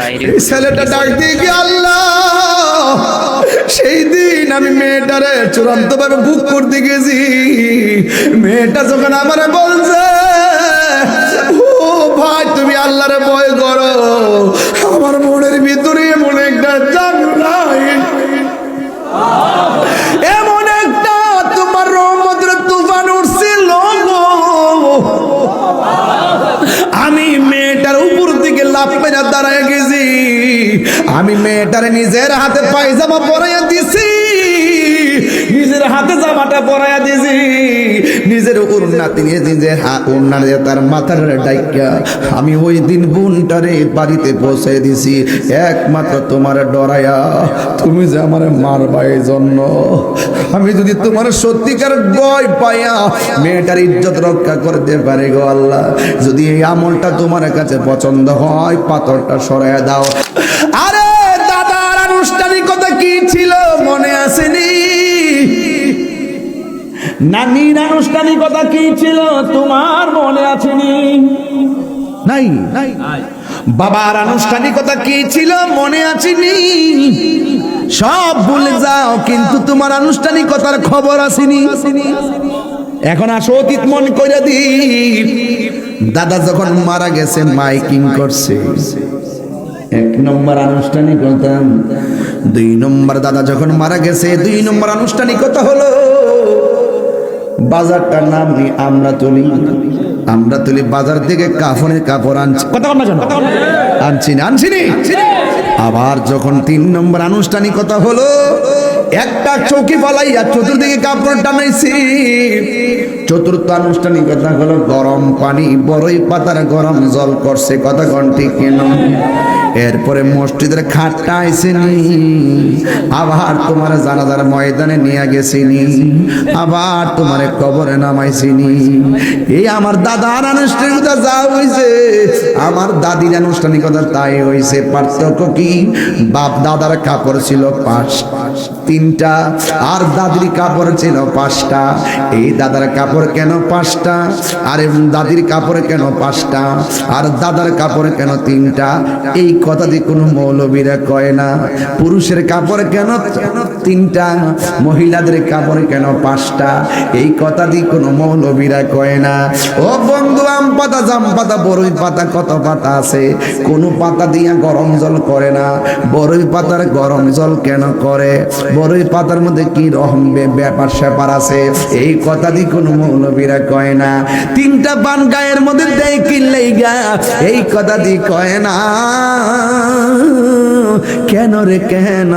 এই ছেলেটা ডাক দিয়ে কি আল্লাহ, সেই দিন আমি মেয়েটারে চূড়ান্ত ভাবে বুক করতে গেছি, মেয়েটা যখন আমারে বলছে ও ভাই তুমি আল্লাহরে ভয় করো, আমার মনের ভিতরে এমন একটা জাদু নাই, এমন একটা তোমার রহমতের তুফান উঠছিল গো। আমি মেয়েটার উপর দিকে লাফ মেরে দাঁড়ায় গেছি, আমি মেয়েটারে নিজের হাতে পায়জামা পরাইয়া দিছি, নিজের হাতে জামাটা পরাইয়া দিছি, নিজের ওড়নাতে নিয়ে নিজের ওড়না দিয়ে তার মাথার ডাইকা আমি ওই দিন বোনটারে বাড়িতে পৌঁছে দিছি, একমাত্র তোমার ডরায়া, তুমি যে আমার মারবা এই জন্য। আমি যদি তোমার সত্যিকার ভয় পাইয়া মেয়েটার ইজ্জত রক্ষা করতে পারি গো আল্লাহ, যদি এই আমলটা তোমার কাছে পছন্দ হয় পাথরটা সরাইয়া দাও। আরে দাদার আনুষ্ঠানিকতা কি ছিল মনে আসেনি? নানির আনুষ্ঠানিকতা কি ছিল তোমার মনে আসেনি? নাই নাই। বাবার আনুষ্ঠানিকতা কি ছিল মনে আসেনি? সব ভুলে যাও, কিন্তু তোমার আনুষ্ঠানিকতার খবর আসেনি। এখন আসো অতীত মন কইরা দি। দাদা যখন মারা গেছে মাইকিং করছে, 1 নম্বর আনুষ্ঠানিকতা। 2 নম্বর দাদা যখন মারা গেছে 2 নম্বর আনুষ্ঠানিকতা হলো বাজারটার নাম নি আমরাতুলি। আমরাতুলি বাজার থেকে কাফনের কাপড় আনছি, কথা বল না জানো, আনছিনি। আবার যখন 3 নম্বর আনুষ্ঠানিকতা হলো একটা চৌকি ফালাইয়া চতুর্দিকে কাপড় টানাইছি। 4র্থ আনুষ্ঠানিকতা হলো গরম পানি বড়ই পাতার গরম জল করছে, কথা কোন ঠিক কেন? এরপরে মসজিদের খাটটা আইসিনি, আবার তোমার জানাজার ময়দানে নিয়ে গেছিনি, আবার তোমার কবরে নামাইছিনি। এই আমার দাদার আনুষ্ঠানিকতা যা হইছে আমার দাদির আনুষ্ঠানিকতা তাই হইছে। পার্থক্য কি? বাপ দাদার কাপড় ছিল 3টা আর দাদির কাপড় ছিল 5টা। এই দাদার কাপড় কেন 5টা আর দাদির কাপড় কেন 5টা আর দাদার কাপড় কেন 3টা? এই কথা দিয়ে কোনো মৌলবীরা কয় না। পুরুষের কাপড় কেন 3টা, মহিলাদের কাপড় কেন 5টা, এই কথা দিয়ে কোনো মৌলবীরা কয় না। ও বন্ধু, আম পাতা, জাম পাতা, বড়ই পাতা, কত পাতা আছে, কোন পাতা দিয়া গরম জল করে না। বড়ই পাতার গরম জল কেন করে? বড়ই পাতার মধ্যে কি রকম ব্যাপার স্যাপার আছে, এই কথা দিয়ে কোনো মৌলবীরা কয় না। 3টা পান গায়ের মধ্যে দেয় কিনলেই গা, এই কথা দিয়ে কয় না। কেন রে কেন?